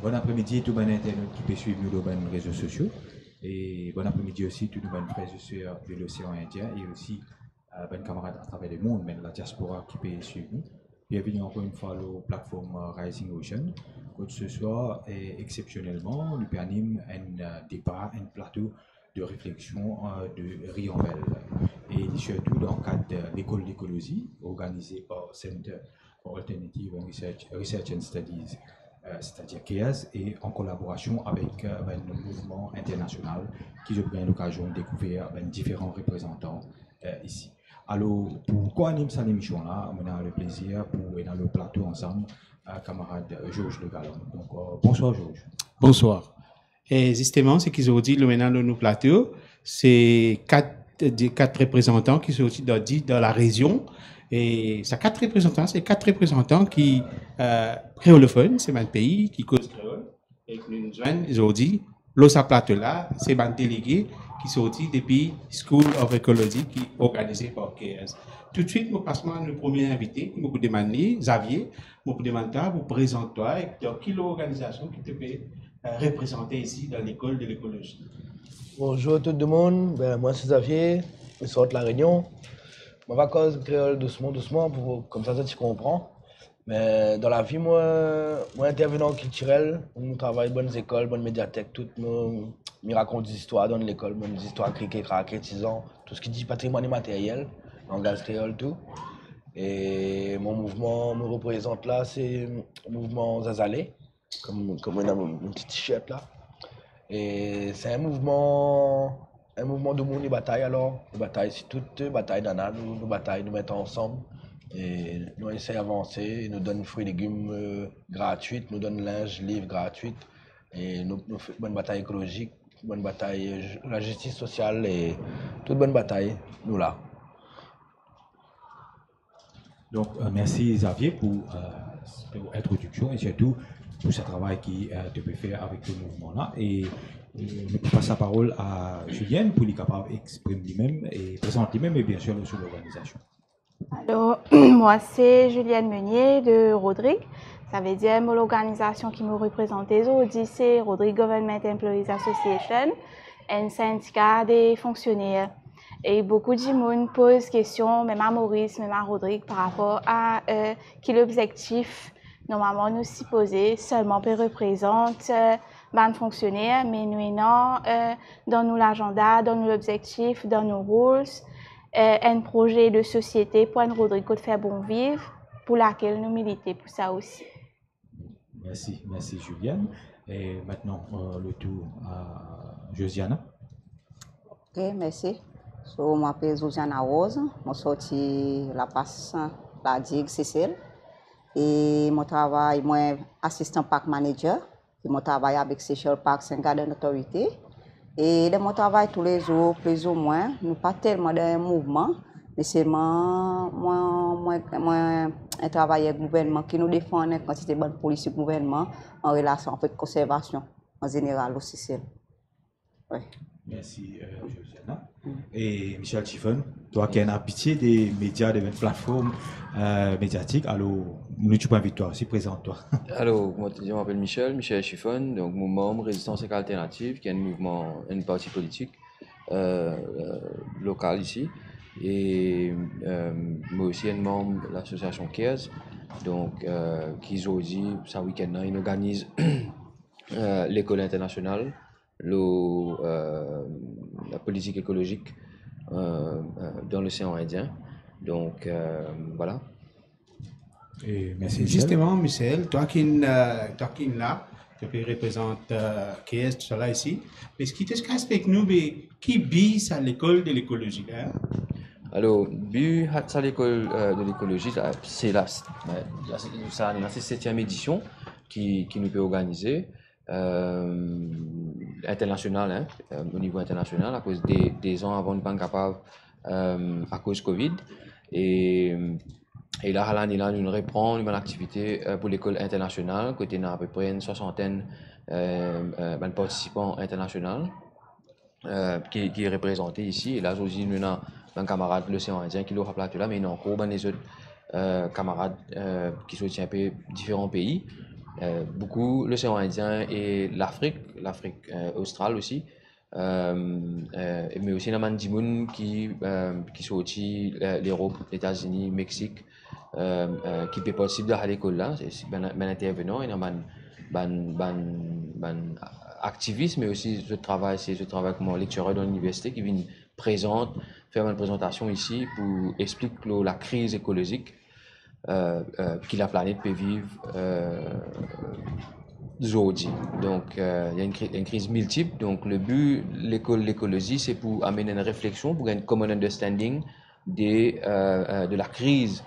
Bon après-midi, tout le monde internet qui peut suivre nous sur les réseaux sociaux. Et bon après-midi aussi, tous nos frères et sœurs de l'océan Indien et aussi ben camarades à travers le monde, même la diaspora qui peut suivre nous. Bienvenue encore une fois à la plateforme Rising Ocean. Donc, ce soir, exceptionnellement, nous anime un débat, un plateau de réflexion de Riambel. Et surtout dans le cadre de l'école d'écologie organisée par Center for Alternative Research and Studies, c'est-à-dire KEAS, et en collaboration avec un mouvement international qui ont pris l'occasion de découvrir différents représentants ici. Alors, pour co-animer cette émission-là, on a le plaisir pour être dans le plateau ensemble, camarade Georges Le Gallon. Donc, bonsoir Georges. Bonsoir. Et justement, ce qu'ils ont dit maintenant dans nos plateaux, c'est quatre représentants qui sont aussi dans la région. Et ces quatre représentants qui créolophones, c'est un pays qui cause créole. Et nous joignent, ils ont dit, l'autre plateau là, c'est un délégué qui sont dit depuis School of Ecology qui est organisé par KS. Tout de suite, nous passons à notre premier invité, nous vous demandons, Xavier, vous demandez, vous présentez-toi et dans quelle organisation qui te peut représenter ici dans l'école de l'écologie. Bonjour tout le monde, moi c'est Xavier, je sors de la Réunion. Je vais cause créole doucement, comme ça tu comprends. Mais dans la vie, moi intervenant culturel, on travaille dans bonnes écoles, bonnes médiathèques, tout nous raconte des histoires dans l'école, bonnes histoires criquet, craquet, 6 ans, tout ce qui dit patrimoine immatériel, langage créole, tout. Et mon mouvement me représente là, c'est le mouvement Zazalé, comme on a mon petit t-shirt là. Et c'est un mouvement de monde et bataille alors. Nous bataille c'est toute bataille d'Anna, nous bataille, nous mettons ensemble. Et nous essayons d'avancer, nous donnent fruits et légumes gratuits, nous donnent linge, livres gratuits. Et nous faisons une bonne bataille écologique, une bonne bataille, la justice sociale et toute bonne bataille, nous là. Donc, merci Xavier pour l'introduction et surtout pour ce travail qui tu peux faire avec le mouvement-là. Et je passe la parole à Julienne pour lui capable d'exprimer lui-même et présenter lui-même et bien sûr sur l'organisation. Alors, moi c'est Julienne Meunier de Rodrigue. Ça veut dire l'organisation qui me représente aujourd'hui, c'est Rodrigue Government Employees Association, un syndicat des fonctionnaires. Et beaucoup de monde posent questions, même à Maurice, même à Rodrigue, par rapport à qui l'objectif normalement nous s'y poser seulement peut représenter ban fonctionnaires, mais nous non dans nous l'agenda, dans nous l'objectif, dans nos rôles, un projet de société pour un Rodrigue de faire bon vivre, pour laquelle nous militons pour ça aussi. Merci Julienne. Et maintenant le tour à Josiana. Ok, merci. Je m'appelle Josiana Rose, je suis sorti la passe la digue Cécile et mon travail, moi assistant park manager, et mon travail avec Seychelles Park Saint-Garden Authority. Et de mon travail tous les jours, plus ou moins, nous pas tellement dans un mouvement, mais c'est moi un travail avec le gouvernement qui nous défend une quantité de bonnes politique gouvernement en relation avec la conservation en général aussi. Oui. Merci Josiana. Et Michel Chiffon, toi qui as pitié des médias, des plateformes médiatiques, alors nous tu prends victoire aussi, présente-toi. Alors, moi je m'appelle Michel Chiffon, donc mouvement Résistance et Alternative, qui est un mouvement, un parti politique local ici. Et moi aussi un membre de l'association KEAS, donc qui aujourd'hui, ce week-end, ils organisent l'école internationale. La politique écologique dans l'océan Indien. Donc, voilà. Et merci Justement, Michel, toi qui es là, tu peux représenter KS, tout cela ici. Mais ce qui te explique nous, qui bise à l'école de l'écologie hein? Alors, but à l'école de l'écologie, c'est la 7e édition qui nous peut organiser. International, au niveau international, à cause des ans avant de pas capable à cause Covid. Et là, à l'année, nous reprenons une activité pour l'école internationale, côté à peu près une 60aine de participants internationaux qui est représenté ici. Et là, aujourd'hui, nous avons un camarade de l'océan Indien qui est là, mais il y a encore des autres camarades qui soutiennent un peu différents pays. beaucoup l'océan Indien et l'Afrique australe aussi. Mais aussi dans man dimoun qui sont aussi l'Europe, les États-Unis, Mexique, qui peut possible à l'école là, c'est ben intervenant et dans ban activiste, mais aussi je travaille comme lectureur dans l'université qui vient faire une présentation ici pour expliquer la crise écologique que la planète peut vivre aujourd'hui. Donc, il y a une crise multiple. Donc, le but de l'écologie, c'est pour amener une réflexion, pour un common understanding de la crise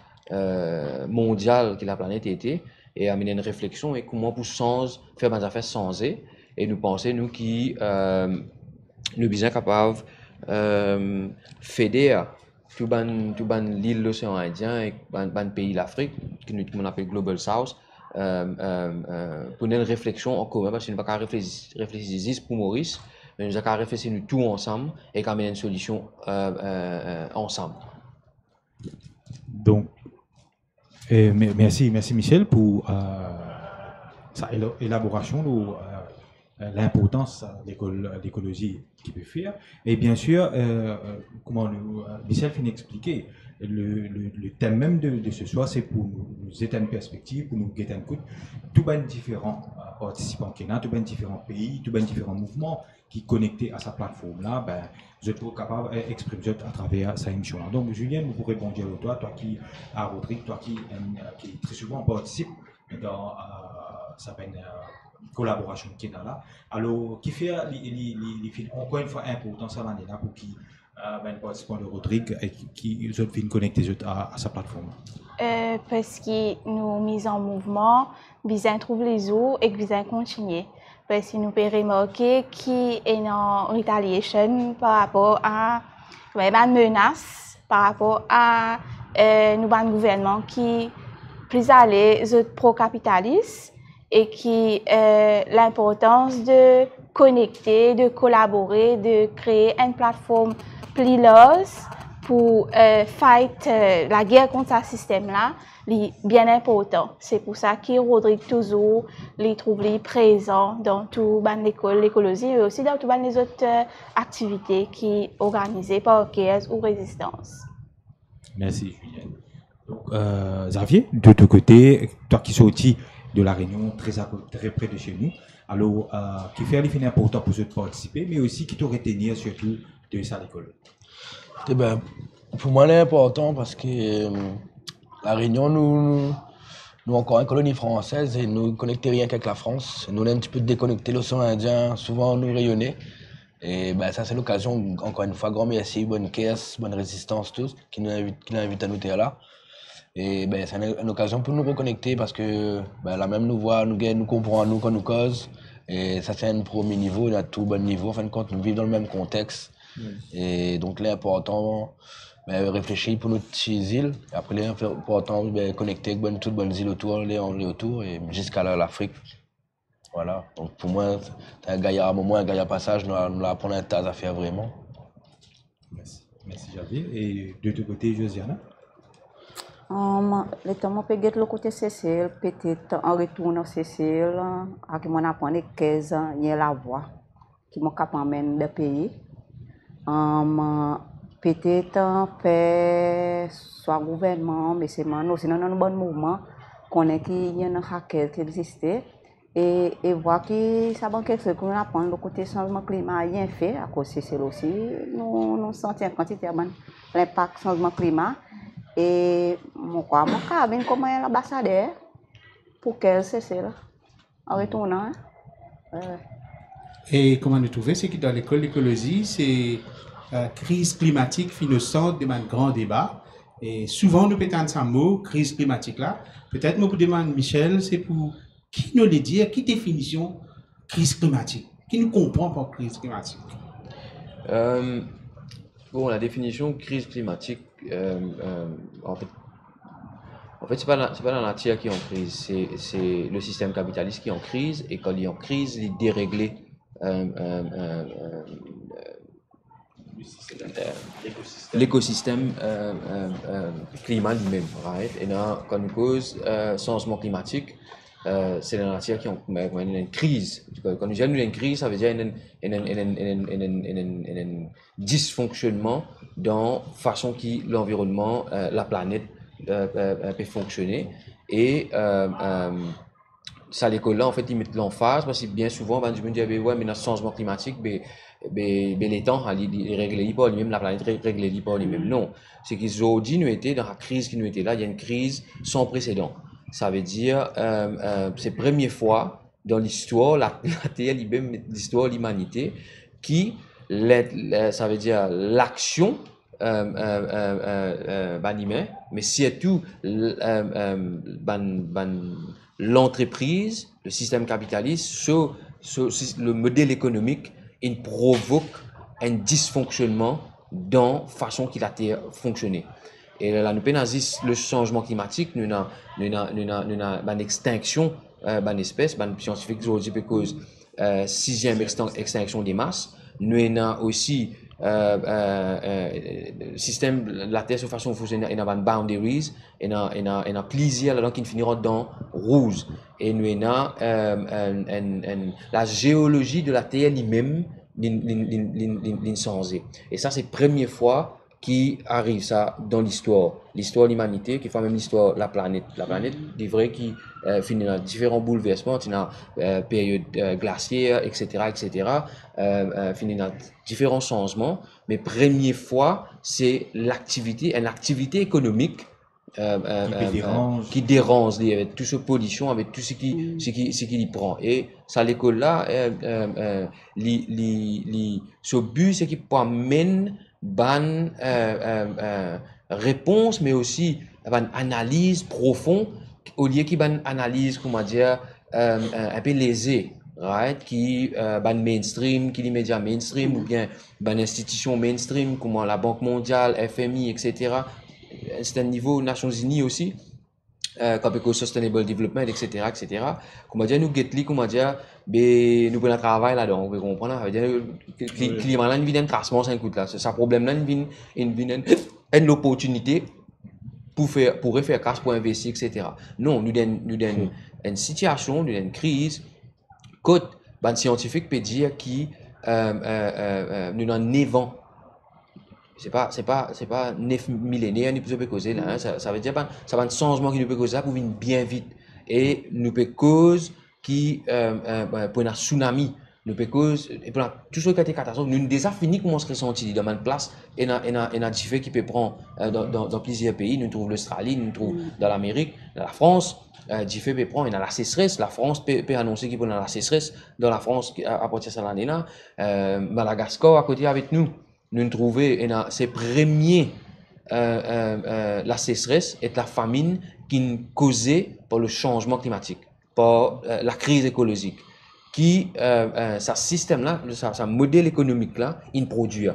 mondiale que la planète était, et amener une réflexion et comment pour faire des affaires changer. Et nous penser, nous, qui nous sommes capables de fédérer tout l'île de l'océan Indien et ban pays l'Afrique, qu'on appelle Global South, pour une réflexion en commun, parce que nous ne pouvons pas réfléchir juste pour Maurice, mais nous avons réfléchir nous tous ensemble et amener une solution ensemble. Donc, merci Michel pour sa élaboration, l'importance de l'écologie qui peut faire. Et bien sûr, comment Michel finit d'expliquer, le thème même de ce soir, c'est pour nous aider une perspective, pour nous guetter un coup, tous les différents participants qui sont tous les différents pays, tous les différents mouvements qui sont connectés à sa plateforme-là, ben, vous êtes capable d'exprimer à travers sa émission. Donc, Julien, vous pourrez répondre à toi qui à Rodrigue, toi qui très souvent participe dans sa collaboration qui est là. Alors, qui fait encore une fois important ça là pour qui les participants de Rodrigue et qui viennent connecter à sa plateforme. Parce que nous mis en mouvement, nous trouvons les eaux et nous continuer. Parce que nous pouvons remarquer qu'il y a une retaliation par rapport à une menace, par rapport à nous gouvernement qui plus aller pro-capitaliste et qui l'importance de connecter, de collaborer, de créer une plateforme plus large pour fight la guerre contre ce système-là, est bien important. C'est pour ça que Rodrigue toujours les trouve présents dans tout l'écologie et aussi dans toutes les autres activités qui sont organisées par OKS ou Résistance. Merci Julien. Donc, Xavier, de ton côté, toi qui sorti de la Réunion très près de chez nous, alors qui fait un important pour ceux de participer, mais aussi qui te retenir surtout de ça à l'école. Eh ben, pour moi, c'est important parce que la Réunion, nous encore une colonie française et nous ne connectons rien qu'avec la France. Nous, on est un petit peu déconnecté l'océan Indien, souvent nous rayonner. Et ben, ça, c'est l'occasion, encore une fois, grand merci, bonne caisse, bonne résistance, tous, qui nous invitent à nous être là. Et ben, c'est une occasion pour nous reconnecter parce que ben, la même nous voit, nous comprend nous quand nous cause. Et ça, c'est un premier niveau, à tout bon niveau. En fin de compte, nous vivons dans le même contexte. Et donc, l'important, ben, réfléchir pour notre petite île. Après, l'important, ben, connecter avec toutes les bonnes îles autour, les autour, et jusqu'à l'Afrique. Voilà. Donc, pour moi, c'est un gaillard moment, un gaillard passage, nous apprendre un tas à faire vraiment. Merci Javier. Et de ton côté, Josiana? Le temps que je suis côté Cécile, peut-être en retournant Cécile, à qui m'en apprendre 15 ans, il y a la voix qui m'a capable de pays. Peut-être faire soit gouvernement, mais c'est aussi dans un bon mouvement, qu'on est qu'il y a un hacker qui existe et voir que ça va quelque chose qu'on apprend le côté changement climat rien fait à cause de Cécile aussi, nous sentons en quantité l'impact changement climat. Et mon cabine comme l'ambassadeur pour qu'elle cesse là en retournant. Et comment nous trouver, c'est que dans l'école d'écologie, c'est crise climatique qui nous sort de un grand débat. Et souvent, nous pétons ce mot, crise climatique là. Peut-être, moi, pour demander Michel, c'est pour qui nous le dit, qui définition crise climatique, qui nous comprend par crise climatique. Bon, la définition crise climatique, en fait, c'est pas la nature qui est en crise, c'est le système capitaliste qui est en crise, et quand il est en crise, il est déréglé. L'écosystème climat lui-même, right? Et là, quand on cause changement climatique, c'est la matière qui ont une crise. Quand nous disons une crise, ça veut dire un dysfonctionnement dans la façon qui l'environnement, la planète peut fonctionner. Et ça, l'école là, en fait, ils mettent l'emphase parce que bien souvent, ben, je me dis, ouais, mais dans le changement climatique, les temps, ils règlent pas lui-même, la planète règle pas lui-même. Non, c'est qu'ils ont dit, nous étions dans la crise qui nous était là, il y a une crise sans précédent. Ça veut dire, c'est la première fois dans l'histoire, la Terre, l'histoire de l'humanité, qui, ça veut dire l'action, humain, mais surtout, l'entreprise, le système capitaliste, le modèle économique, il provoque un dysfonctionnement dans la façon qu'il a fonctionné. Et là, nous avons le changement climatique, nous avons une extinction d'une espèce, les scientifiques aujourd'hui cause sixième extinction des masses. Nous avons aussi le système de la Terre de façon fonctionne, il y a des boundaries, il y a plusieurs là qui finiront dans rouge. Et nous avons la géologie de la Terre lui-même changé. Et ça, c'est la première fois qui arrive ça dans l'histoire de l'humanité, qui fait même l'histoire de la planète. La planète, c'est vrai, qui finit dans différents bouleversements, dans la période glaciaire, etc., finit dans différents changements. Mais première fois, c'est une activité économique qui dérange avec toute cette pollution, avec tout ce qui y prend. Et ça, l'école là, ce but, c'est qu'il peut amener une réponse, mais aussi une analyse profonde, au lieu qu'il y ait une analyse, comment dire, un peu lésée. Right? Qui mainstream, qui les médias mainstream, ou bien institution mainstream, comme la Banque mondiale, FMI, etc. C'est un niveau Nations Unies aussi, comme Sustainable Development, etc. Comment dire, nous get comment dire, nous prenons un travail là-dedans, vous comprenez? Le climat là, il vient un tracement, ça coûte là. C'est ça problème là, il vient une opportunité pour refaire cash, pour investir, etc. Non, nous avons une situation, nous avons une crise. Côte, les scientifiques peuvent dire qui nous avons 9 ans. C'est pas 9 millénaires nous peut causer là. Ça veut dire ça va un changement qui nous peut causer pour venir bien vite. Et nous peut cause qui pour un tsunami, nous peut cause et pour tout ce qui a été catastrophe, nous déjà fini comment se ressentir dans une place et na différents qui peut prendre dans plusieurs pays. Nous trouvons l'Australie, nous trouvons dans l'Amérique, dans la France. Diffé peut prendre, il y a la sécheresse. La France peut annoncer qu'il y a la sécheresse dans la France à partir de cette année-là. Madagascar à côté avec nous. Nous trouvons c'est premier la sécheresse et la famine qui est causée par le changement climatique, par la crise écologique. Qui, ce système-là, ce modèle économique-là, il produit.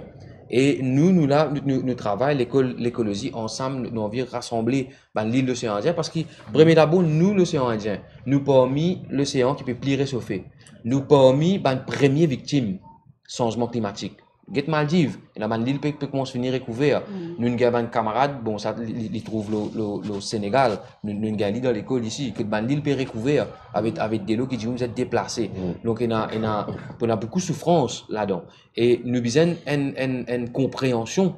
Et nous travaillons l'écologie ensemble, nous avons rassemblé l'île de l'océan Indien parce que, premier d'abord, nous, l'océan Indien, nous parmi l'océan qui peut plus réchauffer. Nous parmi les premières victimes changement climatique. Get Maldives, l'île peut commencer à finir recouvert. Nous avons un camarade, bon, ça, il trouve le Sénégal, nous avons dans l'école ici, que l'île peut recouvert avec des lots qui disent vous êtes déplacés. Donc, on a beaucoup de souffrance là-dedans. Et nous avons une compréhension,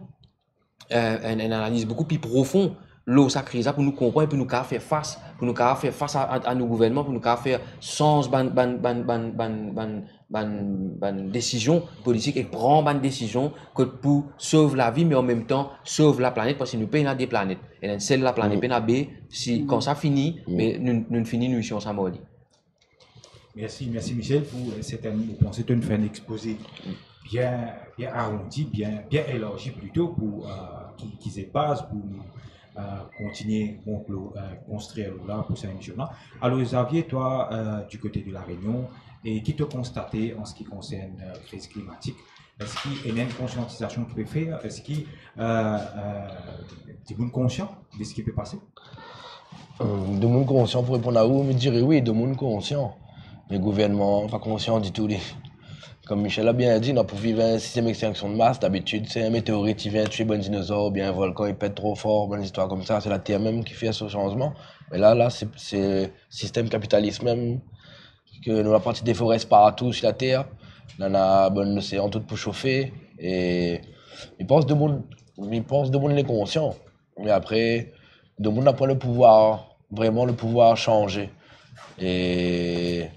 une analyse beaucoup plus profonde. L'eau, ça crise pour nous comprendre, pour nous faire face, à nos gouvernements, pour nous faire sens décision politique et prendre une décision pour sauver la vie, mais en même temps sauver la planète parce que nous payons des planètes. Et celle la planète peut si quand ça finit, mais nous finissons mission ça mort. Merci Michel pour cette un exposé bien arrondi, bien élargi plutôt pour qu'ils aient base pour continuer construire là pour cette émission-là. Alors Xavier, toi du côté de la Réunion, et qui te constaté en ce qui concerne la crise climatique? Est-ce qu'il y a une conscientisation qui peut faire? Est-ce qu'il y a des gens conscients de ce qui peut passer? De monde conscient pour répondre à vous, me dirais oui, de monde conscient. Les gouvernements, pas conscients du tout. comme Michel a bien dit, pour vivre une 6e extinction de masse, d'habitude, c'est un météorite qui vient tuer un dinosaure, ou bien un volcan, il pète trop fort, bonne histoire comme ça, c'est la Terre même qui fait ce changement. Mais là, c'est le système capitaliste même, que nous avons parti des forêts partout sur la Terre, on a bon océan tout pour chauffer, et je pense que le monde est conscient. Mais après, le monde n'a pas le pouvoir, vraiment le pouvoir changer. Et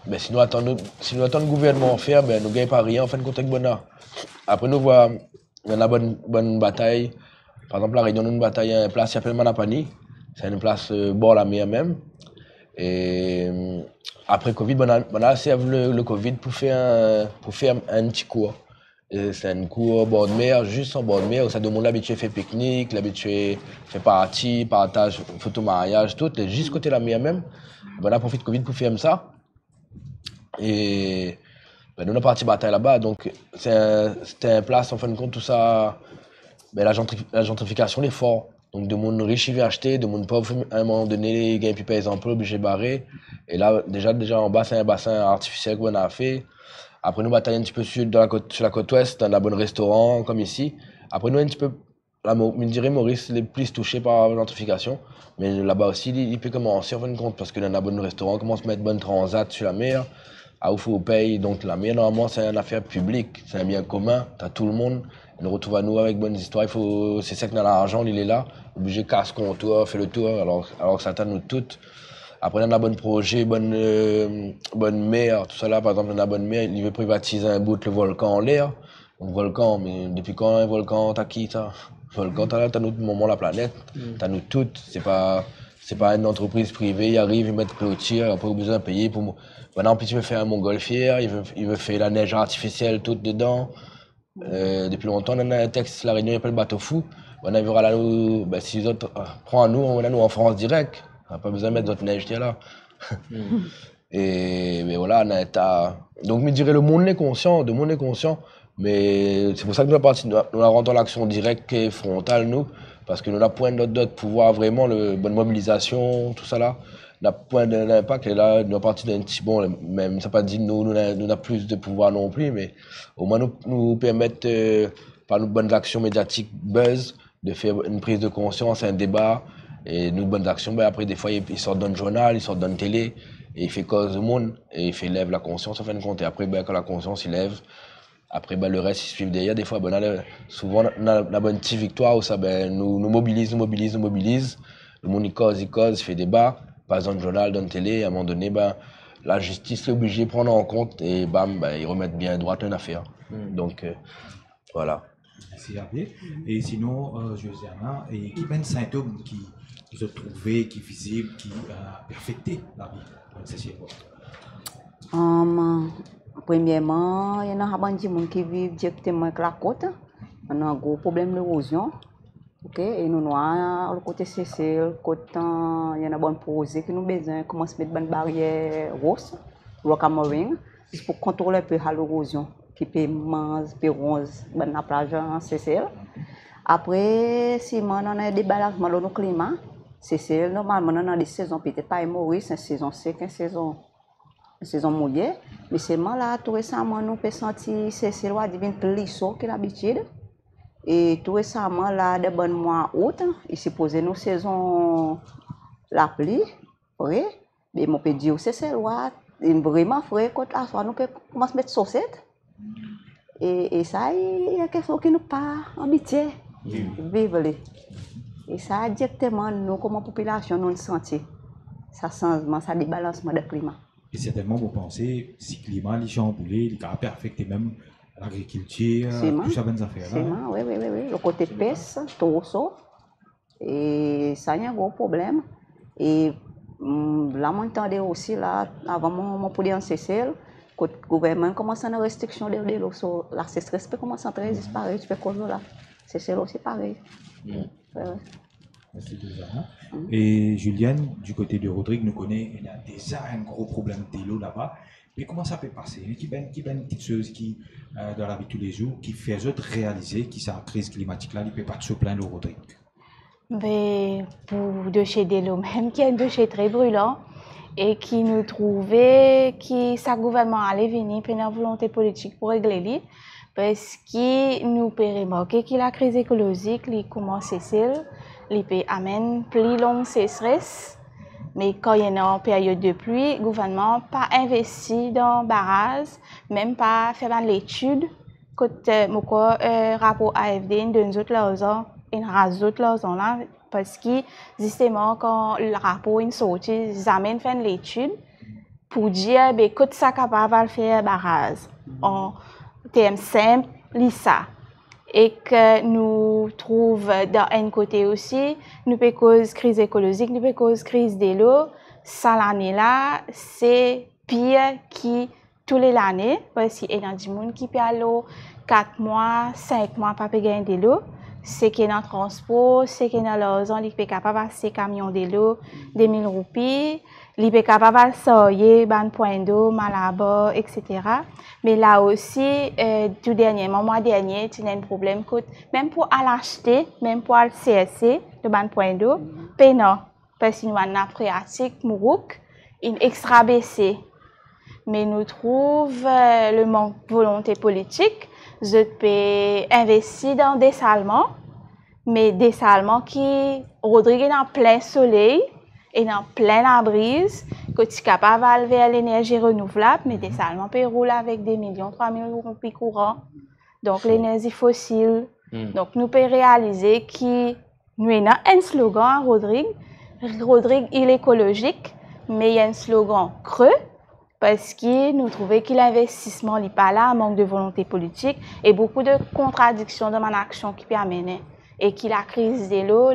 ben, si nous attendons le gouvernement faire, ben, nous ne gagnons pas rien en fin de compte avec Bona. Après, nous voyons, il y a une bonne bataille. Par exemple, la Réunion, nous une bataille à une place qui s'appelle Manapani. C'est une place bord la mer même. Et après Covid, on a servi le Covid pour faire un petit cours. C'est un cours au bord de mer, juste en bord de mer, où ça demande l'habitué à faire pique-nique, l'habitué à faire partie, partage, photo mariage, tout, juste côté la mer même. On a profité de Covid pour faire ça. Et ben, nous on a parti bataille là-bas, donc c'était un place, en fin de compte, tout ça, ben, la gentrification est forte. Donc, de monde riche, il veut acheter, de monde pauvre, à un moment donné, il gagne plus par exemple, obligé de barrer. Et là, déjà en bas, c'est un bassin artificiel qu'on a fait. Après, nous bataillons un petit peu sur la côte ouest, dans un bon restaurant, comme ici. Après, nous, un petit peu, là, je dirais, Maurice, il est plus touché par la gentrification. Mais là-bas aussi, il peut commencer, en fin de compte, parce que dans un bon restaurant, on commence à mettre bonne transat sur la mer. À où il faut payer. Donc, la mer, normalement, c'est une affaire publique, c'est un bien commun, t'as tout le monde. On retrouve à nous avec bonnes histoires. C'est ça que dans l'argent, il est là. Obligé de casser le tour, faire le tour, alors que ça t'a nous toutes. Après, on a un bon projet, bonne mer, tout ça là. Par exemple, on a bonne mer, il veut privatiser un bout le volcan en l'air. Donc, volcan, mais depuis quand un volcan, t'as qui ça? Volcan, t'as notre moment, la planète. T'as nous toutes. C'est pas une entreprise privée, ils arrivent, ils mettent clôture, après, ils ont besoin de payer pour. Maintenant, puis tu veux faire un montgolfière, il veut faire la neige artificielle toute dedans. Depuis longtemps, on a un texte, la Réunion, il appelle bateau fou. On a vu là, nous, ben, si les autres prennent nous, on a nous en France direct. On n'a pas besoin de mettre notre neige là. Et mais voilà, on a un état. Donc, je dirais, le monde est conscient, mais c'est pour ça que nous, nous rentrons l'action directe et frontale, nous, parce que nous avons point d'autres pouvoirs, vraiment, bonne mobilisation, tout ça là. N'a point d'impact, et là, nous partie d'un petit bon, même ça pas dit nous n'a plus de pouvoir non plus, mais au moins nous permettre par nos bonnes actions médiatiques buzz de faire une prise de conscience, un débat, et nos bonnes actions, ben après des fois ils sortent dans le journal, ils sortent dans la télé, et il fait cause au monde, et il fait lève la conscience en fin de compte, et après ben quand la conscience il lève, après ben le reste ils suivent derrière, des fois ben souvent on a la bonne petite victoire où ça ben nous mobilise, le monde il cause, il fait débat. Pas dans le journal, dans la télé, à un moment donné, ben, la justice est obligée de prendre en compte et bam, ben, ils remettent bien droit une affaire. Donc, voilà. Merci Javier. Et sinon, Josiana, et qui ben symptômes qui ont trouvé, qui visibles, qui affecté la vie? C'est quoi? Premièrement, il y a des gens qui vivent directement avec la côte. On a un gros problème d'érosion. Ok, et nous avons le côté CC, le côté il y a un bon projet qui nous besoin commencer à mettre une barrière rose, rock mooring, pour contrôler un peu l'érosion qui peut manger, rose, dans la plage en CCL. Après, si on a un débalancement dans le climat, CCL normalement on a des saisons peut-être pas Maurice, une saison sec, une saison mouillée, mais c'est là tout récemment nous peut sentir CCL va devenir plus chaud que d'habitude. Et tout récemment, là, de bon mois août, il s'est posé nos saisons la pluie, oui. Mais on peut dire que c'est vraiment frais quand la soirée, nous commençons à mettre saucette. Et ça, il y a quelque chose qui nous pas habitué vivre. Et ça, directement, nous, comme population, nous sentir ça changement, ça débalancement de climat. Et certainement, vous pensez, si le climat est chamboulé, il peut affecter même l'agriculture, tout ça, bonnes affaires. Oui. Le côté pêche, tout ça. Et ça, il y a un gros problème. Et là, on entendait aussi, là, avant mon poulet en CCL, que le gouvernement commence à une restriction de l'eau. L'accès stress peut commencer à disparaître, tu fais quoi là? CCL aussi pareil. Merci Josiana. Et Juliane, du côté de Rodrigue, nous connaît, il y a déjà un gros problème de l'eau là-bas. Mais comment ça peut passer? Qui est une petite chose qui, dans la vie de tous les jours, qui fait eux réaliser que cette crise climatique là, il ne peut pas se plaindre au Rodrigue? Mais pour déchets de l'eau même, qui est un déchet très brûlant, et qui nous trouvait que sa gouvernement allait venir pour une volonté politique pour régler lui, parce que nous peut remarquer que la crise écologique les commence les peut amène plus long sécheresse, mais quand il y a une période de pluie, le gouvernement pas investi dans barrage, même pas fait l'étude côté mon rapport AFD donne autres l'argent, une rajoute l'argent là parce que justement quand le rapport est sorti, ils amènent faire l'étude pour dire ben que ça capable de faire barrage en termes simples, ça. Et que nous trouvons d'un un côté aussi, nous peut cause crise écologique, nous peut cause crise de l'eau. Ça l'année là, c'est pire que tous les années parce qu'il y a des gens qui payent l'eau 4 mois, 5 mois pas payer de l'eau. C'est qu'il y a dans le transport, c'est qu'il y a dans l'argent, il est capable de passer camion de l'eau, 2000 roupies. Il est capable de sortir ban point d'eau, Malabo, etc. Mais là aussi, tout dernièrement, mois dernier, il y a un problème que même pour l'acheter, même pour le CSC, le ban point d'eau, payant. Parce qu'il y a un phréatique, Mourouk, une extra baissée. Mais nous trouvons le manque de volonté politique. Je peux investir dans des salements, mais des salements qui, Rodrigue est en plein soleil, et dans plein la brise, que tu es capable vers l'énergie renouvelable, mais des salements peut rouler avec des millions, 3000 euros courant. Donc l'énergie fossile. Donc nous pouvons réaliser que nous avons un slogan à Rodrigue. Rodrigue, il est écologique, mais il y a un slogan creux parce que nous trouvons que l'investissement n'est pas là, manque de volonté politique et beaucoup de contradictions dans mon action qui peut amener. Et que la crise de l'eau,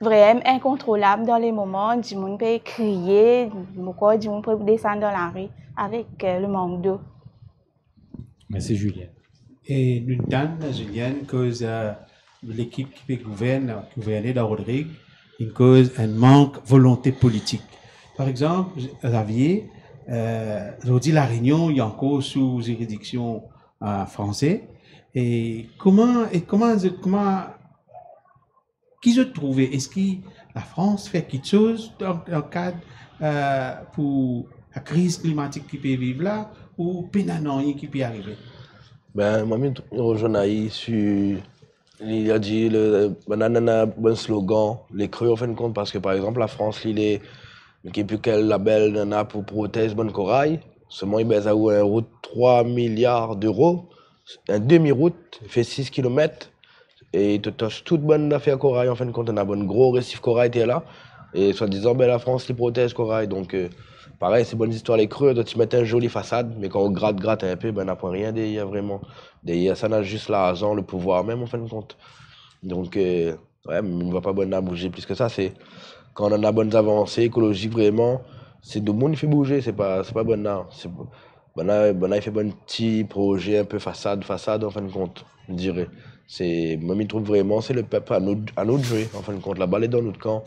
vraiment incontrôlable dans les moments, du monde peut crier, du monde peut descendre dans la rue avec le manque d'eau. Merci Julien. Et nous avons, Julien, cause l'équipe qui peut gouverner dans Rodrigue, une cause un manque de volonté politique. Par exemple, Xavier, aujourd'hui la Réunion, il y a encore sous juridiction française. Et comment qui se trouvait? Est-ce que la France fait quelque chose dans le cadre pour la crise climatique qui peut vivre là ou pénanon qui peut arriver? Ben, moi, je rejoins sur. Il a dit le banana bon slogan, les creux en fin de compte, parce que par exemple la France, il est qui plus quel label nana pour prothèse bonne corail. Seulement il a eu un route 3 milliards d'euros, un demi-route, fait 6 km. Et il te touche toute bonne affaire corail en fin de compte, on a un gros récif corail était là. Et soi-disant, ben, la France, les protège corail. Donc, pareil, c'est bonne histoire, les creux, tu mets une jolie façade, mais quand on gratte un peu, ben, on n'a pas rien derrière vraiment. Derrière, ça n'a juste l'argent, le pouvoir même en fin de compte. Donc, ouais, on ne va pas bonne à bouger plus que ça. C'est quand on a bonnes avancées écologiques, vraiment, c'est tout le monde qui fait bouger, c'est pas bonne là. Bonne il fait bon petit projet, un peu façade en fin de compte, je dirais. Moi, je trouve vraiment, c'est le peuple à nous de jouer, en fin de compte. La balle est dans notre camp.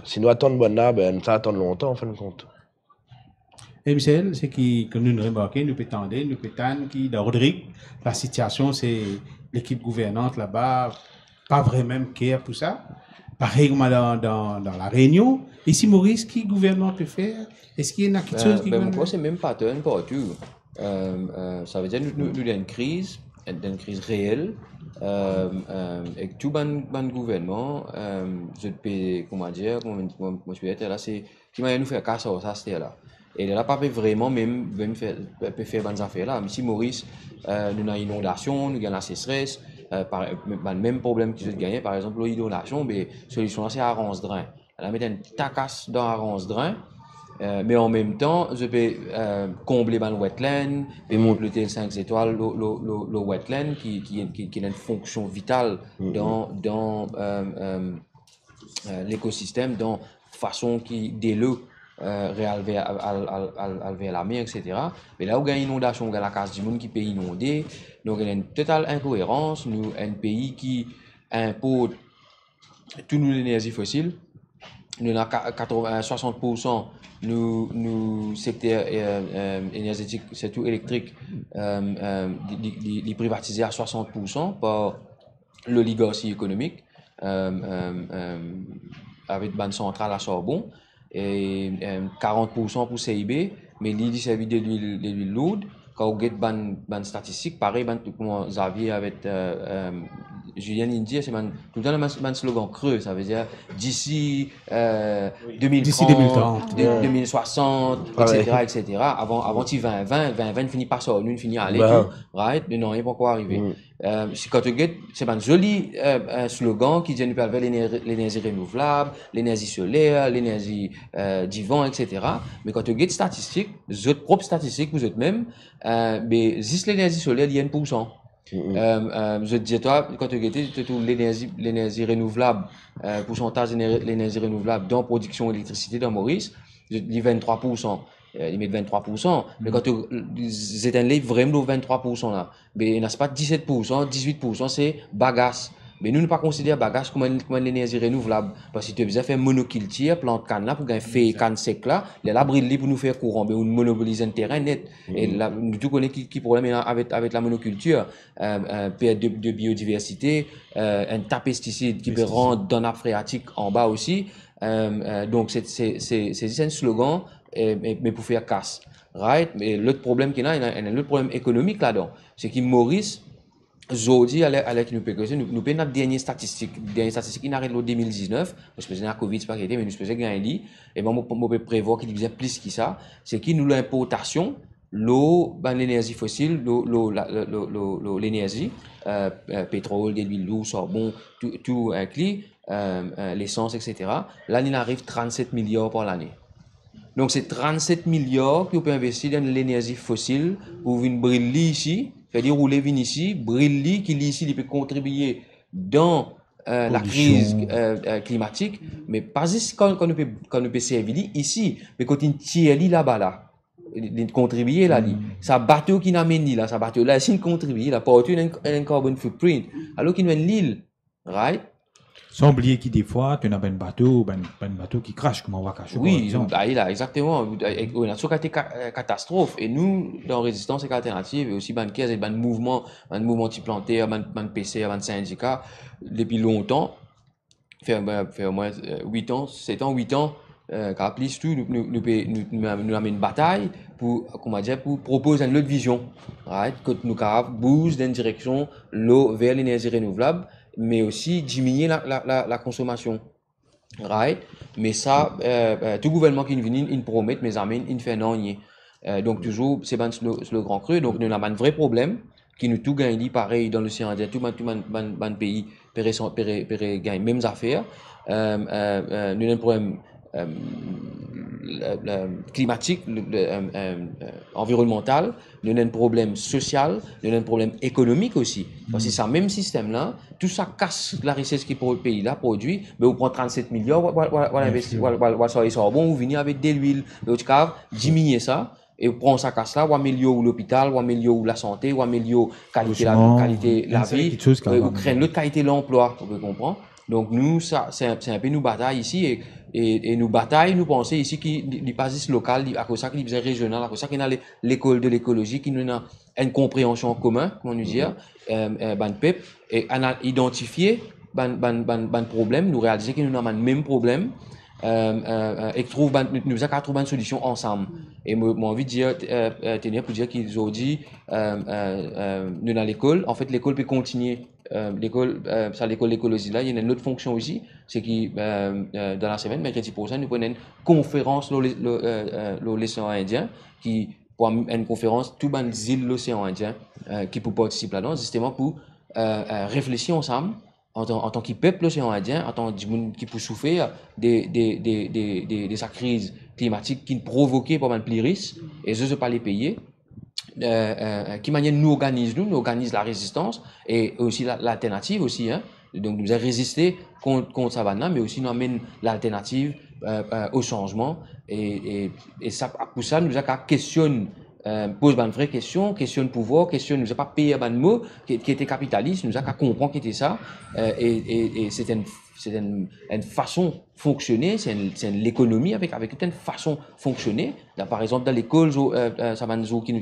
Si nous attendons Bonna, ben, ça attend longtemps, en fin de compte. Et Michel, c'est que nous remarquons, nous pétendons, nous pétons, qui dans Rodrigue, la situation, c'est l'équipe gouvernante là-bas, pas vraiment care pour ça. Pareil comme dans la Réunion. Ici, Maurice, qui le gouvernement peut faire? Est-ce qu'il y a quelque chose qui moi, c'est même pas partout. Ça veut dire que nous avons une crise réelle. Et tout le gouvernement, je peux, comment dire, moi je peux être là, c'est qui m'a nous faire casser ça, c'était là. Et là, pas vraiment même faire des affaires là. Si Maurice, nous avons une inondation, nous avons la sécheresse, même problème qu'ils ont gagné, par exemple, l'inondation, mais la solution c'est Arance-Drain. Là, mettre une tacasse dans Arance-Drain. Mais en même temps, je peux combler le wetland, et monter le 5 étoiles, le wetland qui a une fonction vitale dans l'écosystème, dans façon qui de l'eau réalver vers la mer, etc. Mais là où il y a une inondation, il y a la case du monde qui peut inonder, donc il y a une totale incohérence. Nous, un pays qui importe toute l'énergie fossile, nous avons 60%. Nous secteur énergétique, surtout électrique, les privatisé à 60% par l'oligarchie économique avec une centrale à charbon. et 40% pour CIB, mais il dit servi de l'huile lourde. Quand vous avez ban statistique, pareil, comme Xavier avec Julien India, c'est tout le temps un slogan creux, ça veut dire d'ici 2030, D'ici 2030. 2060, etc. Avant 2020 finit par ça, nous finit à aller, right? Mais non, il n'est pas encore arrivé. Quand tu regardes, c'est un joli slogan qui dit nous parle l'énergie renouvelable, l'énergie solaire, l'énergie du vent, etc. Mais quand tu regardes statistiques, votre propre statistique, vous êtes même, mais juste l'énergie solaire, il y a 1%. Je dis toi, quand tu regardes l'énergie renouvelable, pourcentage de l'énergie renouvelable dans production d'électricité dans Maurice, il y a 23%. Ils mettent 23%, mais quand ils éteignent vraiment 23% là, mais il n'y a pas 17%, 18%, c'est bagasse. Mais nous ne pas considérer bagasse comme une énergie renouvelable. Parce que tu as besoin de faire monoculture, plante canne là, pour gagner fait canne sec là, il y a la brille pour nous faire courant, mais on monopolise un terrain net. Et là, nous tous connaissons qui problème avec la monoculture, perte de biodiversité, un tas de pesticides qui peut rendre dans la nappe phréatique en bas aussi. Donc c'est un slogan, mais pour faire casse. Right? Mais l'autre problème qu'il y a, il y a un autre problème économique là-dedans. C'est que Maurice, aujourd'hui, avec nous avons notre dernière statistique, il arrête en 2019, parce que la Covid, c'est pas été, mais nous faisons gagner, et ben, on peut prévoir qu'il y a plus que ça, c'est qu'il nous l'importation, l'eau, l'énergie fossile, l'énergie, pétrole, l'huile lourde, charbon, tout inclus, l'essence, etc. Là, il arrive 37 milliards par l'année. Donc, c'est 37 milliards qu'on peut investir dans l'énergie fossile pour une briller ici, c'est-à-dire rouler ici, briller qui ici, il peut contribuer dans la crise climatique, mais pas juste quand on peut servir ici, mais quand il tire là-bas là, il contribue là, ça bateau qui n'amène là, ça bateau là, s'il contribue, là, partout un carbon footprint, alors qu'il vient l'île, right? Sans oublier que des fois, tu as un bateau qui crache, comme on va cacher. Oui, là, exactement. On a toujours été catastrophe. Et nous, dans Résistance et Alternative, et aussi ban caisse et ban mouvement anti-plantaire, ban PC, ban syndicat, depuis longtemps, fait au moins 8 ans, 7 ans, 8 ans, qu'à plus tout, nous avons une bataille pour proposer une autre vision. Right? Que nous bouge dans une direction l'eau vers l'énergie renouvelable, mais aussi diminuer la consommation. Right? Mais ça, tout gouvernement qui vient, il promet, mais amis, il fait non. Donc toujours, c'est le grand creux. Donc nous avons un vrai problème qui nous tout gagne pareil dans l'océan Indien, tout le pays gagne mêmes affaires. Nous avons un problème climatique, environnemental, nous avons un problème social, nous avons un problème économique aussi. Parce que c'est ce même système-là, tout ça casse la richesse qui pour le pays là produit, mais on prend 37 milliards, on investit, on sort bon, on vient avec de l'huile, on diminuer ça. Et on prend ça casse là, on améliore l'hôpital, on améliore la santé, on améliore la qualité de la vie, on crée l'autre qualité de l'emploi, vous comprenez? Donc nous, ça, c'est un peu nous bataille ici et nous bataille, nous pensons ici qu'il n'est pas juste local, à cause ça qu'il est régional, à cause ça qu'il y a l'école de l'écologie, qui nous a une compréhension commune, comment nous dire, ban peuple, et on a identifié ban problème, nous réaliser que nous avons le même problème, et nous avons trouvé une solution ensemble. Et moi, envie de dire, tenir pour dire qu'ils ont dit, nous dans l'école, en fait, l'école peut continuer. L'école d'écologie là, il y a une autre fonction aussi, c'est que dans la semaine, mercredi prochain, nous prenons une conférence l'océan Indien, qui pour une conférence tout les îles de l'océan Indien qui pour participer là-dedans, justement pour réfléchir ensemble en tant que peuple l'océan Indien, en tant que monde qui peut souffrir de sa crise climatique qui provoquée par un pléris, et je ne veux pas les payer. Qui manière nous organise la résistance et aussi l'alternative aussi, hein. Donc nous avons résisté contre Savannah, mais aussi nous amène l'alternative au changement et ça, pour ça nous avons questionné, pose une vraie question, questionne pouvoir, questionne, nous avons pas payé un mot qui était capitaliste, nous avons compris qui était ça et c'est une façon de fonctionner, c'est l'économie avec une façon de fonctionner. Là, par exemple, dans l'école, Savanzo qui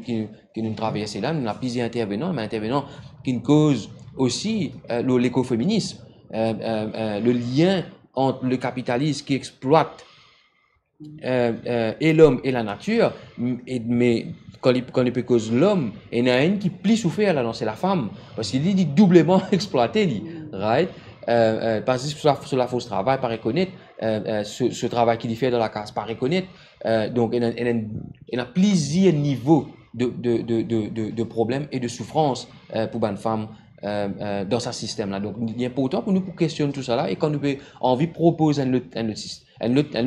nous traverse là, nous avons plusieurs intervenants, mais intervenants qui nous causent aussi l'écoféminisme, le lien entre le capitalisme qui exploite et l'homme et la nature, mais quand il peut cause l'homme, il y en a une qui plus souffert là, c'est la femme, parce qu'il dit doublement exploité, right? Parce que sur la fausse travail, pas reconnaître, ce travail qu'il fait dans la case, pas reconnaître, donc il y a plusieurs niveaux de problèmes et de souffrances pour une femme dans ce système-là. Donc, il est important pour nous pour questionner tout ça là et quand nous avons envie de proposer une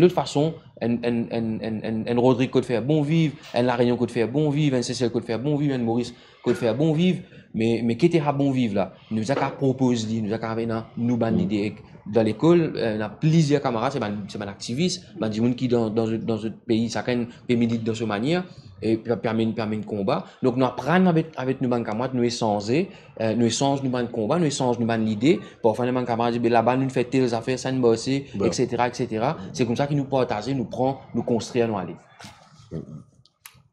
autre façon, un Rodrigue peut faire bon vivre, un La Réunion peut faire bon vivre, un Cécile peut faire bon vivre, un Maurice peut faire bon vivre, mais qui était à bon vivre là? Nous avons proposé, nous avons nous l'idée dans l'école, on a plusieurs camarades, c'est un activiste, des gens qui dans un pays, chacun peut militer de cette manière et permet un combat. Donc nous apprenons avec nos camarades, nous échanger, nous un combat, nous échangeons nous l'idée. Parfois nos camarades disent là-bas nous faisons telles affaires, ça nous bosse, etc., etc. C'est comme ça qu'ils nous partagent, nous prend, nous construisons, nous aller.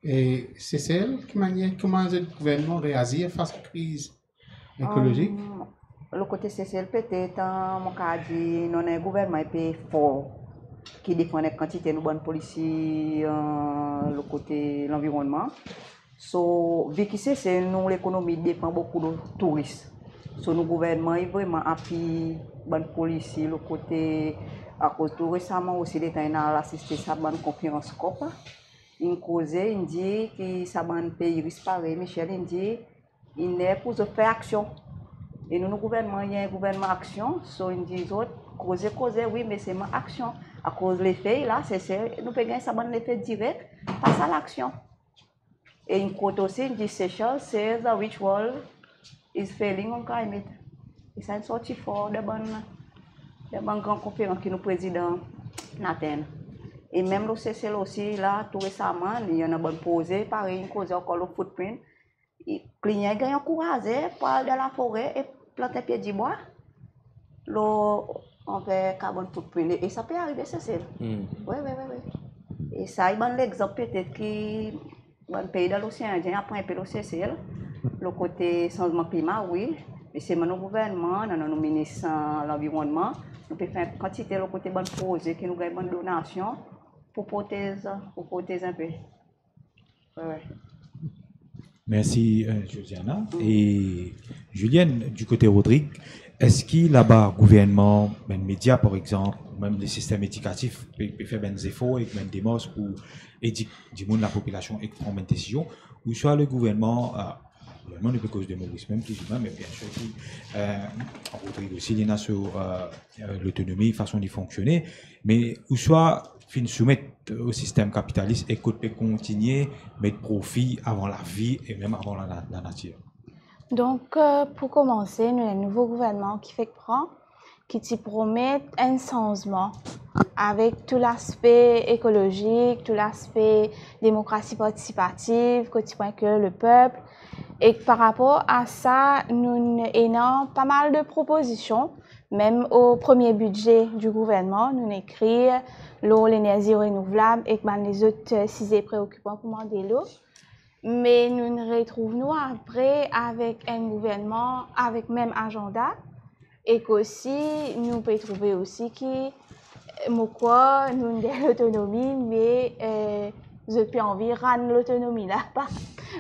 Et c'est celle comment le gouvernement réagit face à la crise écologique? Le côté CCL peut-être, mon cas dit, non, le gouvernement est fort, qui défend la quantité de bonnes policiers, le côté l'environnement. So, vu que c'est nous, l'économie dépend beaucoup de touristes. So, le gouvernement est vraiment appuyé bonnes policiers, le côté, à cause de récemment aussi, l'État a assisté à une conférence COP. Il cause, il dit que ça va un pays disparaît. Michel, il dit, il est pour faire action. Et nous, le gouvernement, il y a un gouvernement action, so ils disent causer, oui, mais c'est ma action. À cause de l'effet, là, nous pouvons ça un effet direct face à l'action. Et une quote aussi, il dit Seychelles says the rich world is failing on climate. Et ça, une sortie fort de bonne grande conférence que nous président Nathan. Et même le Seychelles aussi, là, tout récemment, il y en a bonne posée, pareil, une cause encore le footprint. Les clients gagnent encouragé par de la forêt et planter pied du bois. On fait carbone footprint et ça peut arriver, c'est ça. Oui. Et ça, il y a l'exemple peut-être qui dans le pays de l'océan Indien après un peu l'OCCL, le côté changement climat, oui, mais c'est mon gouvernement, nos ministres de l'environnement, nous pouvons faire une quantité de côté bon projet qui nous gagne une donation pour protéger un peu. Ouais. Merci, Josiana. Et Julienne, du côté Rodrigue, est-ce qu'il là-bas, gouvernement, même médias par exemple, même les systèmes éducatifs, peuvent faire des efforts et des démarches pour éduquer la population et prendre des décisions, ou soit le gouvernement, ne peut cause de Maurice même plus ou moins, mais bien sûr, Rodrigue aussi, il y en a sur l'autonomie, façon d'y fonctionner, mais ou soit fin soumettre au système capitaliste et qu'on peut continuer mettre profit avant la vie et même avant la nature. Donc, pour commencer, nous avons un nouveau gouvernement qui promet un changement avec tout l'aspect écologique, tout l'aspect démocratie participative, que le peuple. Et par rapport à ça, nous avons pas mal de propositions. Même au premier budget du gouvernement, nous écrit l'eau, l'énergie renouvelable et les autres sujets préoccupants pour l'eau. Mais nous nous retrouvons après avec un gouvernement avec même agenda et qu'aussi nous pouvons trouver aussi que nous avons l'autonomie, mais nous avons envie de rendre l'autonomie là-bas.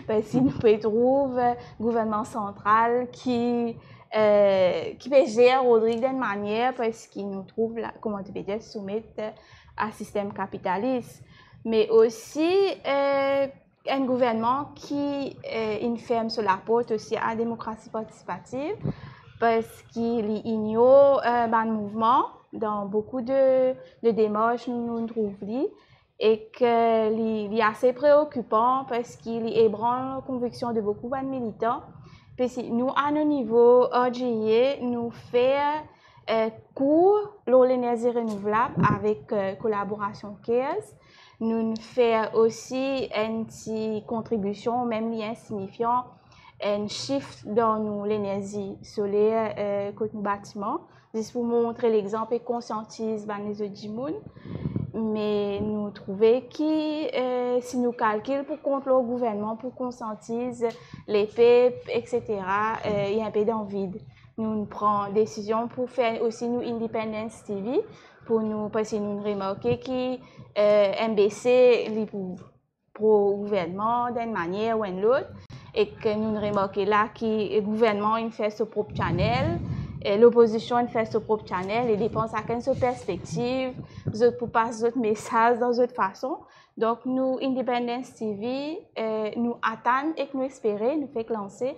Parce que nous pouvons trouver un gouvernement central qui peut gérer Rodrigue d'une manière parce qu'il nous trouve, comment tu peux dire, soumettre à un système capitaliste. Mais aussi, un gouvernement qui ferme sur la porte aussi à la démocratie participative parce qu'il ignore un mouvement dans beaucoup de démarches nous trouvons et qu'il est assez préoccupant parce qu'il ébranle la conviction de beaucoup de militants. Parce que nous, à nos niveaux RGA, nous faisons cours l'énergie renouvelable avec collaboration CARES. Nous faisons aussi une petite contribution, même lien signifiant un shift dans l'énergie solaire côté bâtiment. Juste pour montrer l'exemple et conscientiser les autres. Mais nous trouvons que si nous calculons pour contre le gouvernement, pour conscientiser les PEP, etc., il y a un peu d'envie. Nous prenons décision pour faire aussi nous Independence TV pour nous, parce que nous remarquons que MBC, pour le gouvernement d'une manière ou d'une autre, et que nous remarquons là que le gouvernement il fait son propre channel, et l'opposition il fait son propre channel, et dépend à quelle perspective, pour passer d'autres messages dans d'autres façons. Donc, nous, Independence TV, nous attendons et nous espérons, nous fait lancer,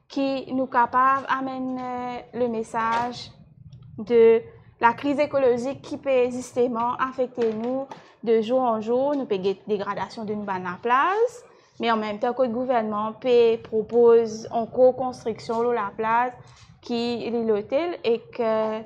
qui nous capables d'amener le message de la crise écologique qui peut justement affecter nous de jour en jour, nous peut une dégradation de nous à la place, mais en même temps que le gouvernement peut propose en co-construction de la place qui est l'hôtel et que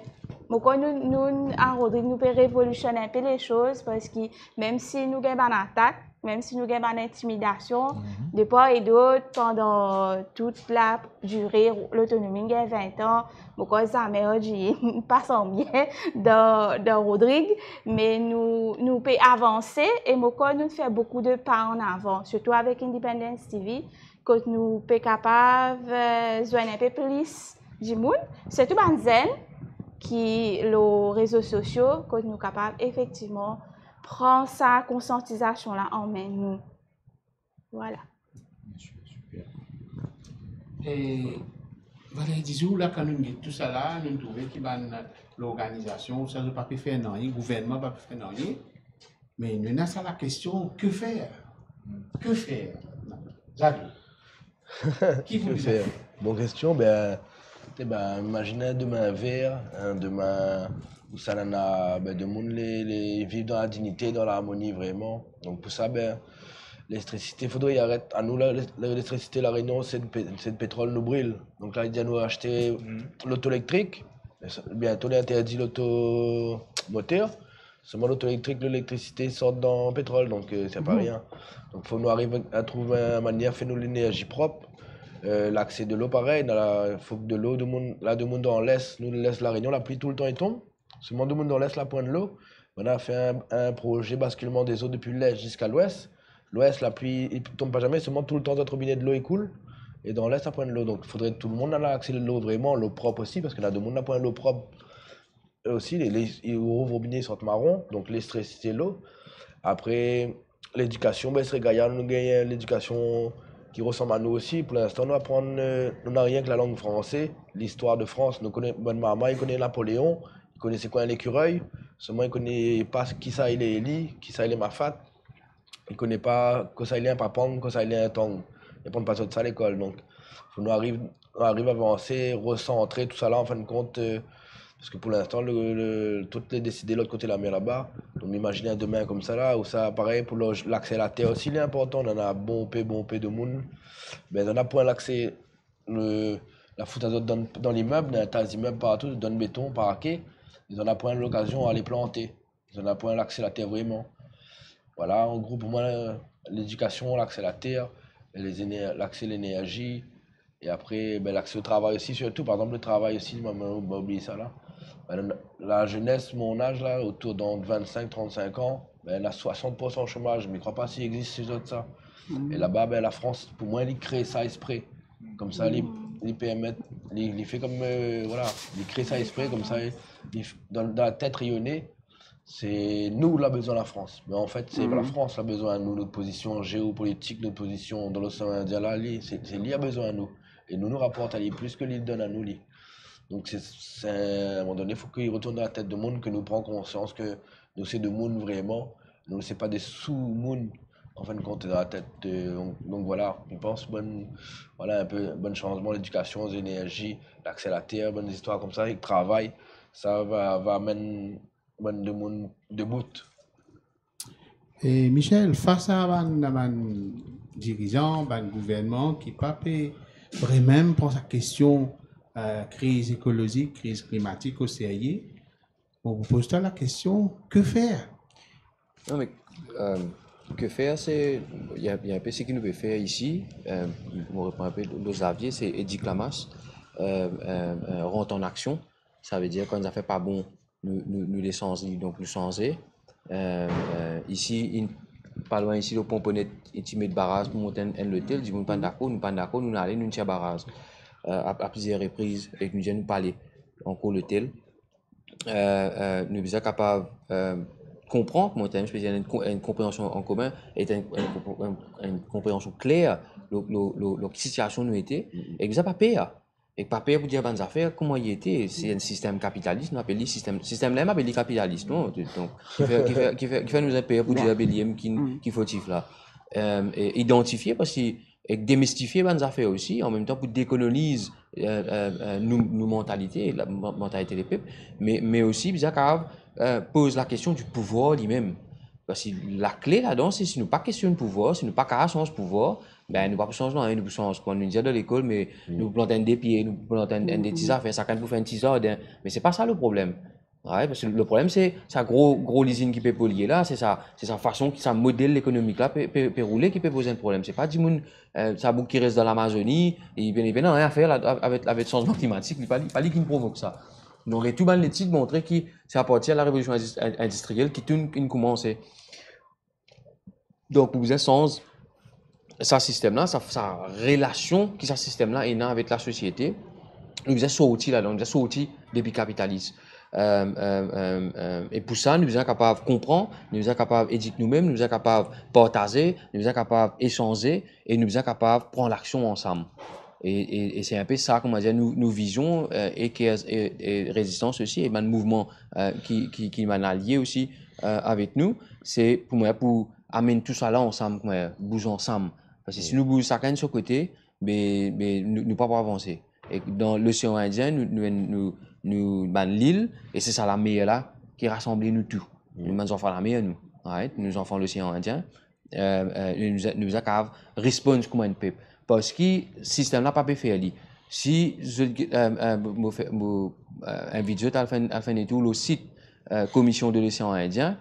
nous à Rodrigue nous peut révolutionner un peu les choses parce que même si nous avons une attaque, même si nous avons une intimidation, de part et d'autre, pendant toute la durée, l'autonomie a 20 ans, pourquoi ça m'a dit pas sans bien dans Rodrigue, mais nous pouvons avancer et nous fait beaucoup de pas en avant, surtout avec Independence TV, que nous sommes capables de jouer un peu plus du monde, surtout dans Zen, qui les réseaux sociaux, que nous sommes capables effectivement prendre sa conscientisation-là en main, nous. Voilà. Super. Et voilà, disons là, quand nous dit tout ça là, nous trouvons que l'organisation, ça ne peut pas faire non, le gouvernement ne peut pas faire non, mais nous avons la question, que faire? Que faire? Xavier, qui vous dit? Bonne question, imaginez demain vert, demain où ça en a, de monde les vivre dans la dignité, dans l'harmonie vraiment. Donc pour ça, l'électricité, il faudrait y arrêter. À nous, l'électricité, la Réunion, c'est le pétrole nous brûle. Donc là, il dit à nous acheter l'auto électrique. Bientôt, on interdit l'automoteur. Seulement l'auto électrique, l'électricité sort dans le pétrole, donc c'est pas rien. Donc il faut nous arriver à trouver une manière de faire nous l'énergie propre. L'accès de l'eau, pareil, il faut que de l'eau, de monde dans l'Est, nous laisse la Réunion, la pluie tout le temps, il tombe. Seulement de monde dans l'Est, la pointe de l'eau. On a fait un projet basculement des eaux depuis l'Est jusqu'à l'Ouest. L'Ouest, la pluie ne tombe pas jamais, seulement tout le temps, notre robinet de l'eau coule. Et dans l'Est, la pointe de l'eau. Donc il faudrait que tout le monde ait accès à l'eau, vraiment, l'eau propre aussi, parce que là, de monde, la pointe de l'eau propre. Eux aussi, les robinets sont marrons, donc l'électricité, l'eau. Après, l'éducation, c'est Gaïa, nous gagnons l'éducation qui ressemble à nous aussi. Pour l'instant, nous apprenons, nous n'avons rien que la langue française, l'histoire de France. Nous connaissons bonne maman, il connaît Napoléon, il connaît c'est quoi un écureuil. Seulement, il ne connaît pas qui ça il est Eli, qui ça il est Mafat. Il ne connaît pas que ça il est un papang, que ça il est un tong. Il ne prend pas ça de ça à l'école. Donc, il faut nous arriver à avancer, recentrer tout ça là en fin de compte. Parce que pour l'instant, tout est décidé de l'autre côté de la mer là-bas. Donc, imaginez un demain comme ça là, où ça, pareil, pour l'accès à la terre aussi, il est important. On en a bon peu de monde. Mais on a point l'accès, la foot dans l'immeuble, il y a un tas d'immeubles partout, dans le béton, parquet. Ils en ont point l'occasion à les planter. Ils en ont point l'accès à la terre vraiment. Voilà, en gros, pour moi, l'éducation, l'accès à la terre, l'accès à l'énergie. Et après, l'accès au travail aussi, surtout, par exemple, le travail aussi, on m'a oublié ça là. La jeunesse, mon âge là, autour de 25-35 ans, elle a 60% au chômage. Je ne crois pas s'il existe ces autres ça. Et là-bas, la France, pour moi, elle crée ça exprès. Comme ça, il permet, il fait comme, voilà, il crée ça exprès, comme ça, dans la tête rayonnée, c'est nous qui avons besoin de la France. Mais en fait, c'est la France qui a besoin de nous, notre position géopolitique, notre position dans l'océan Indien, là, c'est lui qui a besoin de nous. Et nous rapporte à lui plus que lui donne à nous. Lui. Donc, à un moment donné, il faut qu'il retourne dans la tête de monde, que nous prenions conscience que nous, c'est de monde vraiment. Nous, ce n'est pas des sous-monde, en fin de compte, dans la tête. Donc voilà, je pense, voilà, un peu bon changement, l'éducation, l'énergie, l'accès à la terre, bonnes histoires comme ça, et le travail, ça va amener de monde debout. Et Michel, face à un dirigeant, un gouvernement qui ne peut vraiment prendre sa question crise écologique, crise climatique au sérieux, on vous pose la question, que faire? Non, mais que faire, c'est. Il y a un peu ce qu'il nous peut faire ici. On reprend un peu le Xavier, c'est Eddie Clamas. Rentre en action. Ça veut dire quand ça ne fait pas bon, nous les changer, donc nous changer. Ici, pas loin ici, le pomponnet intimé de barrage pour monter un hôtel. Dit, nous ne sommes pas d'accord, nous allons nous tirer barrage. À plusieurs reprises, et nous allons parler encore l'hôtel. nous sommes capables comprendre, comment une compréhension en commun, est une compréhension claire de la situation nous était, et vous n'avez pas payé. Et pas payé pour dire bonnes affaires, comment il était, c'est un système capitaliste, nous appelons système là, on appelle capitaliste, non? Donc, qui fait nous payer pour dire Bélium qui fautif là. Et identifier parce que et démystifier bonnes affaires aussi, en même temps pour décoloniser nos mentalités, la mentalité des peuples, mais aussi, bizarre, pose la question du pouvoir lui-même. Parce que la clé là-dedans, c'est si nous pas question de pouvoir, si nous pas qu'à changer pouvoir, ben nous pas changer rien, nous changer quand nous dire dans l'école, mais nous plantons des pieds, nous plantons des petits affaires, ça quand pour faire un petit ordre, mais c'est pas ça le problème. Ouais, parce que le problème c'est ça gros l'usine qui peut polluer là, c'est sa façon, ça modèle économique là peut rouler qui peut poser un problème. C'est pas du monde ça bouc qui reste dans l'Amazonie et bien rien à faire là, avec le changement climatique, il pas lui qui provoque ça. Donc, tout le l'étude montrer que c'est à partir de la révolution industrielle qui commence. Donc, pour vous dire, sans ce système-là, sa relation qui ce système-là est avec la société, nous sommes sortis là, nous sommes sortis depuis le capitalisme. Et pour ça, nous sommes capables de comprendre, nous sommes capables d'éduquer nous-mêmes, nous sommes capables de partager, nous sommes capables d'échanger et nous sommes capables de prendre l'action ensemble. Et c'est un peu ça, comment dire, nous visions et résistance aussi, et un mouvement qui m'a allié aussi avec nous, c'est pour moi, pour amener tout ça là ensemble, bouger ensemble. Parce que si nous bougeons chacun de son côté, nous ne pouvons pas avancer. Et dans l'océan Indien, nous l'île, et c'est ça la meilleure là, qui rassemble nous tous. Nous enfants la meilleure, nous. Right? Nous enfants l'océan Indien, nous avons répondu comme un peuple. Parce que le système n'a pas pu faire. Si je invite à faire tout le site commission de l'océan Indien,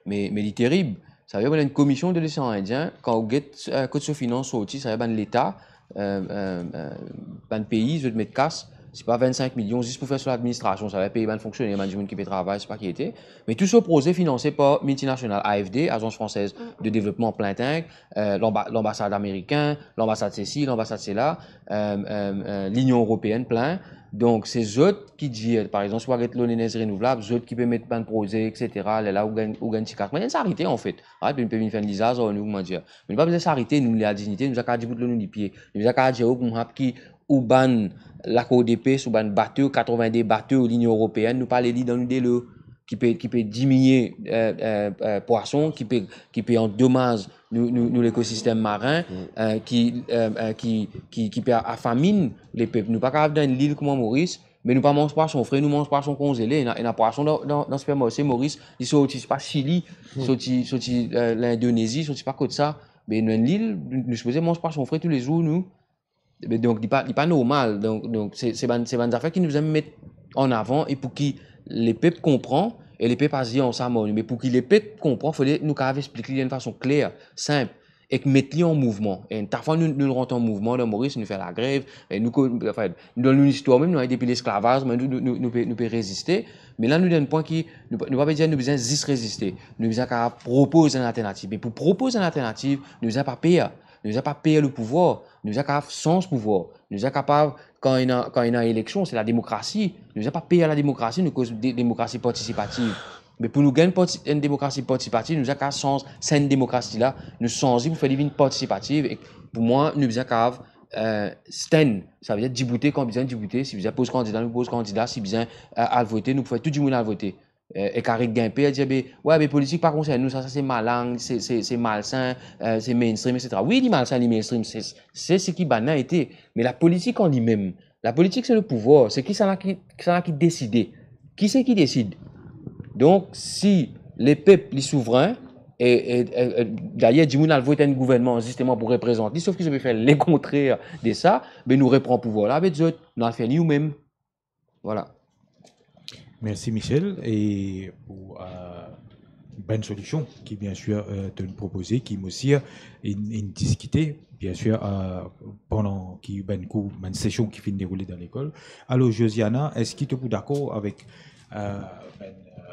mais il est terrible. Ça veut dire une commission de l'océan Indien, quand vous avez côté de finance sorti, ça veut dire l'État, un pays, je vais mettre casse. C'est pas 25 millions juste pour faire sur l'administration, ça va payer les fonctionnaires, les gens qui peuvent travailler, c'est pas qui était. Mais tout ce projet financé par multinationales, AFD, Agence française de développement plein tank, l'ambassade américaine, l'ambassade ceci, l'ambassade cela, l'Union européenne plein. Donc, c'est eux qui disent, par exemple, soit avec l'énergie renouvelable, eux qui peuvent mettre plein de projets, etc., là où gagnent petit carte. Mais ça arrêté, en fait. Puis, ils peuvent faire un désastre, nous, comment dire. Mais nous pas besoin de s'arrêter, nous, la dignité, nous, avons dit, pour nous, les pieds. Nous, avons dit, qui, ou ban, la CODP, sous ban bateau, 90 bateaux, l'Union européenne, nous parlons dans nous, qui peut diminuer, poissons, qui peut endommager nous l'écosystème marin, qui peut affaminer les peuples. Nous pas capable dans une île comme Maurice, mais nous pas manger poisson frais, nous mange poisson congelé, et na poisson dans le supermarché Maurice, il sorti pas Chili, sorti l'Indonésie, sorti pas côte ça, mais dans une île, nous supposons manger poisson frais tous les jours nous. Donc il pas normal. Donc c'est une affaire qui nous aime mettre en avant et pour qui les peuples comprennent et les peuples asient ensemble. Mais pour que les peuples comprennent, il faut nous expliquer d'une façon claire, simple et mettre les en mouvement. Et parfois nous rentrons en mouvement dans Maurice, nous fait la grève et nous enfin dans l'histoire même nous depuis l'esclavage, mais nous peut résister. Mais là nous donne un point qui nous pas dire nous besoin juste résister. Nous besoin proposer une alternative. Mais pour proposer une alternative, nous besoin pas payer. Nous n'avons pas payé le pouvoir, nous sommes capables sans pouvoir. Nous sommes capables, quand il y a une élection, c'est la démocratie. Nous n'avons pas payé la démocratie, nous cause de démocratie participative. Mais pour nous gagner une démocratie participative, nous sommes capables sans cette démocratie-là, nous changer pour faire une participative. Et pour moi, nous sommes capables stand, ça veut dire débouter quand besoin de débouter. Si besoin pose candidat, nous pose candidat. Si besoin à voter, nous pouvons tout du monde à voter. Et carré Guimpé dit ouais mais politique pas concerne nous ça c'est malin c'est malsain c'est mainstream etc. Oui il malsain il mainstream c'est ce qui banal été mais la politique en lui-même la politique c'est le pouvoir c'est qui ça qui décide qui c'est qui décide donc si les peuples les souverains et d'ailleurs du monde a voté un gouvernement justement pour représenter sauf qu'ils ont fait les contraires de ça mais nous reprend pouvoir là avec eux nous a fait nous-mêmes voilà. Merci Michel et pour une bonne solution qui bien sûr te proposer qui m'aussi une discuter bien sûr pendant qui une session qui finit dérouler dans l'école. Alors Josiana, est-ce que tu es d'accord avec une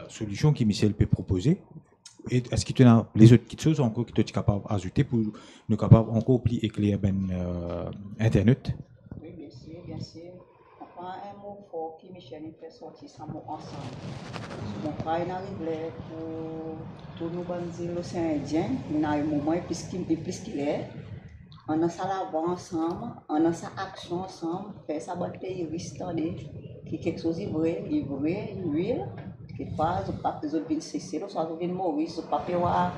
solution que Michel peut proposer et est-ce que tu as les autres petites choses encore que tu es capable d'ajouter pour nous capable encore plus éclairer internet? Oui bien sûr. Enfin un mot fort qui Michel Michel il fait sortir ça ensemble. Mon frère il arrive là pour tout nous dire l'océan Indien, il a un moment et plus qu'il est. On a ça là-bas ensemble, on a ça action ensemble, faire ça bon pays risque qui quelque chose est vrai, huile, qui pas pas les autres viennent cesser, soit ils viennent Maurice, pas voir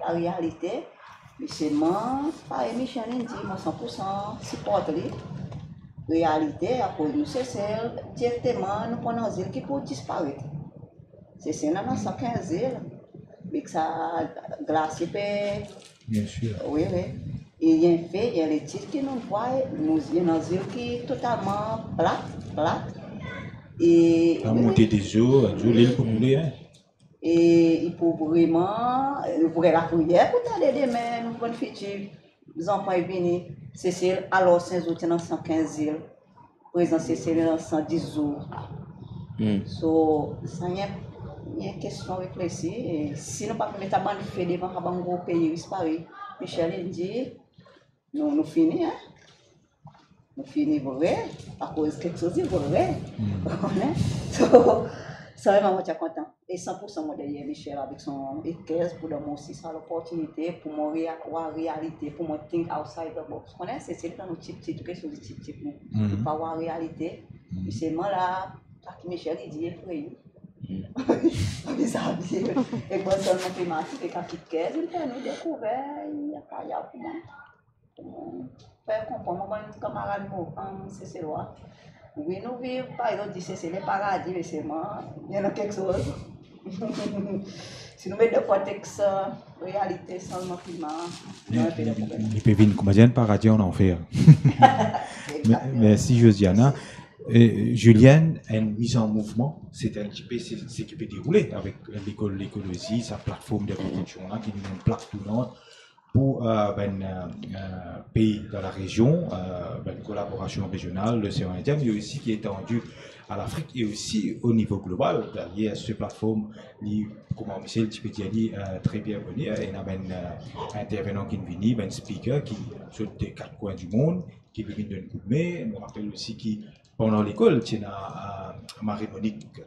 la réalité. Mais c'est moi, pas Michel dit moi 100% supporte lui. Réalité à cause nous c'est celle directement nous prenons zèle qui peut disparaître. C'est dans 115 zèle, mais que ça glacier Bien sûr. oui. Et il y a un fait, il y a les titres qui nous voient, nous y a un zèle qui est totalement plate. Et La montée des eaux, l'île pour couler, hein. Et il faut vraiment, il pourrait la prière pour t'aider demain, nous bonne futur. Les enfants sont venus, Cécile, alors Saint-Zouti dans 115 îles, président Cécile dans 110 jours. So, ça y est, il y a une question réfléchie. Et si nous ne pouvons pas mettre à fait devant un gros pays, Paris, Michel il dit, nous finissons, hein? Nous finissons vrai, à cause de quelque chose de vrai. Ça vraiment moi content et 100% moi derrière Michel avec son équerre pour donner aussi ça l'opportunité pour moi voir réalité pour moi think outside the box connais c'est dans nos type quelque chose de type nous pas voir réalité et c'est moi là qui Michel il dit effrayé les habits et bon seulement climatique et quand il caisse il fait nous découvert il y a pas comment faire comprendre mon camarade moi c'est loi. Oui, nous vivons, par exemple, c'est les paradis, mais c'est moi, il y en a quelque chose. Si nous mettons le contexte, réalité, seulement climat, il peut venir comme un paradis en enfer. Merci Josiana. Juliane a une mise en mouvement, c'est un petit peu ce qui peut dérouler avec l'écologie, sa plateforme de réflexion là, qui nous plaque tout le monde. Pour pays dans la région, une collaboration régionale, l'océan Indien, mais aussi qui est étendue à l'Afrique et aussi au niveau global. Il y a cette plateforme, comme Michel Tipetiani très bien venu, et il y a un intervenant qui vient, un speaker qui sont des quatre coins du monde, qui vient d'un coup de main. Je me rappelle aussi qui, pendant l'école, il y a Marie-Monique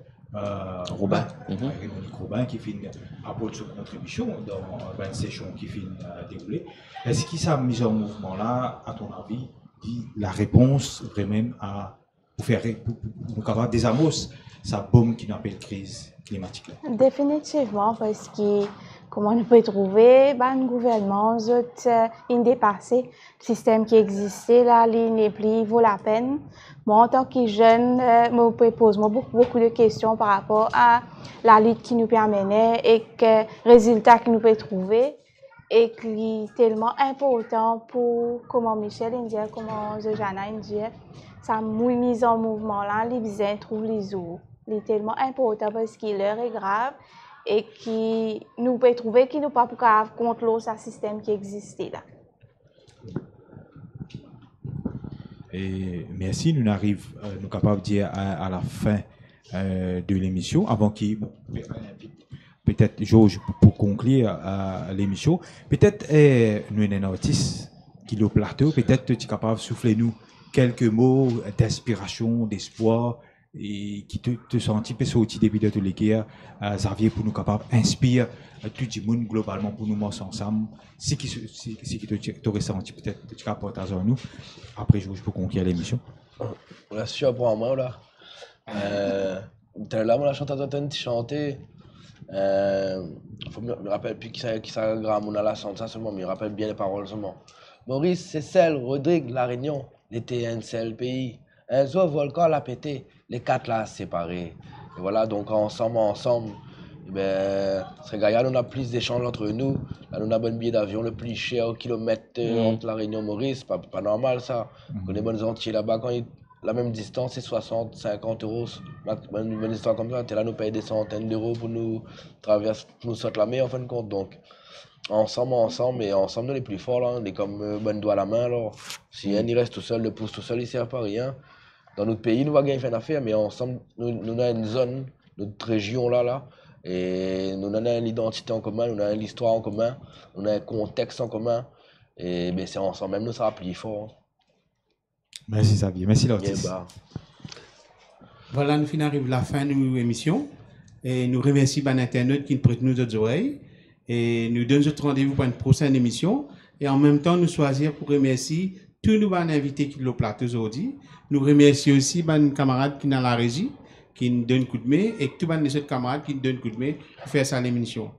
Robin. Marie-Monique Robin qui finit apporte son contribution dans une session qui finit déroulée. Est-ce que ça mise en mouvement là, à ton avis, dit la réponse vraiment à pour faire pour avoir des amos, ça bombe qui appelle crise climatique là? Définitivement, parce que comment on peut trouver un gouvernement indépassé, le système qui existait là, il n'est plus vaut la peine. Moi, en tant que jeune, me pose beaucoup de questions par rapport à la lutte qui nous permet et que résultats que nous pouvons trouver et qui est tellement important pour comment Michel Indien, comment Josiana Indien, ça mise en mouvement là, les besoins trouvent les eaux. C'est tellement important parce que l'heure est grave et qui nous peut trouver qui nous pas pour contre l'eau, ce système qui existait là. Et merci, nous arrivons, nous capables de dire à la fin de l'émission, avant qu'il peut-être Georges pour conclure l'émission, peut-être nous avons un artiste qui est au plateau, peut-être tu es capable de souffler nous quelques mots d'inspiration, d'espoir, et qui te sent un petit peu sorti début de l'équipe, Xavier, pour nous capables d'inspirer tout le monde globalement pour nous marcher ensemble. Ce qui te ressenti, peut-être tu capable partager avec nous. Après, je peux conclure l'émission. Là, si tu apprends moi là. Là, on a chanté. Je me rappelle plus qui ça gramme, on a la chante ça seulement, mais je me rappelle bien les paroles seulement. Maurice, Cécile, Rodrigue, La Réunion, l'été un seul pays. Un zoo volcan l'a pété, les quatre là séparés. Et voilà, donc ensemble, c'est Gaïa, on a plus d'échanges entre nous. Là, on a un billet d'avion le plus cher au kilomètre entre La Réunion et Maurice, pas normal ça. On est bonnes entiers là-bas, quand la même distance, c'est 60, 50 euros. Une histoire comme ça, là, nous payons des centaines d'euros pour nous traverser, pour nous sortir la mer en fin de compte. Donc, ensemble, et ensemble, nous les plus forts, là, on est comme bon doigt à la main. Alors, si un il reste tout seul, le pouce tout seul, il ne sert pas à rien. Dans notre pays, nous va gagner une affaire, mais ensemble, nous avons une zone, notre région là, et nous avons une identité en commun, nous avons l'histoire en commun, nous avons un contexte en commun, et ben, c'est ensemble, même nous, ça va plus fort. Merci Xavier, merci l'artiste. Voilà, nous arrivons à la fin de l'émission. Et nous remercions les internautes qui nous prêtent nos oreilles. Et nous donnons notre rendez-vous pour une prochaine émission. Et en même temps, nous choisir pour remercier tous nos invités qui sont au plateau aujourd'hui. Nous remercions aussi nos camarades qui sont dans la régie, qui nous donnent un coup de main, et tous les autres camarades qui nous donnent un coup de main pour faire ça l'émission.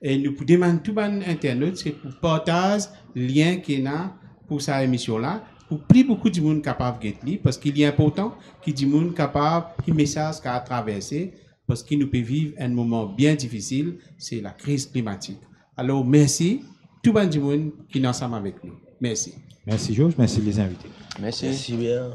Et nous demandons tous les internautes, c'est pour partager le lien qu'il y a pour cette émission-là, pour plus beaucoup de monde capable de lire, parce qu'il est important qu'il y ait des gens capable, qui message qu'à traverser, parce qu'il nous peut vivre un moment bien difficile, c'est la crise climatique. Alors, merci tout le monde qui est ensemble avec nous. Merci. Merci Georges, merci les invités. Merci. Merci bien.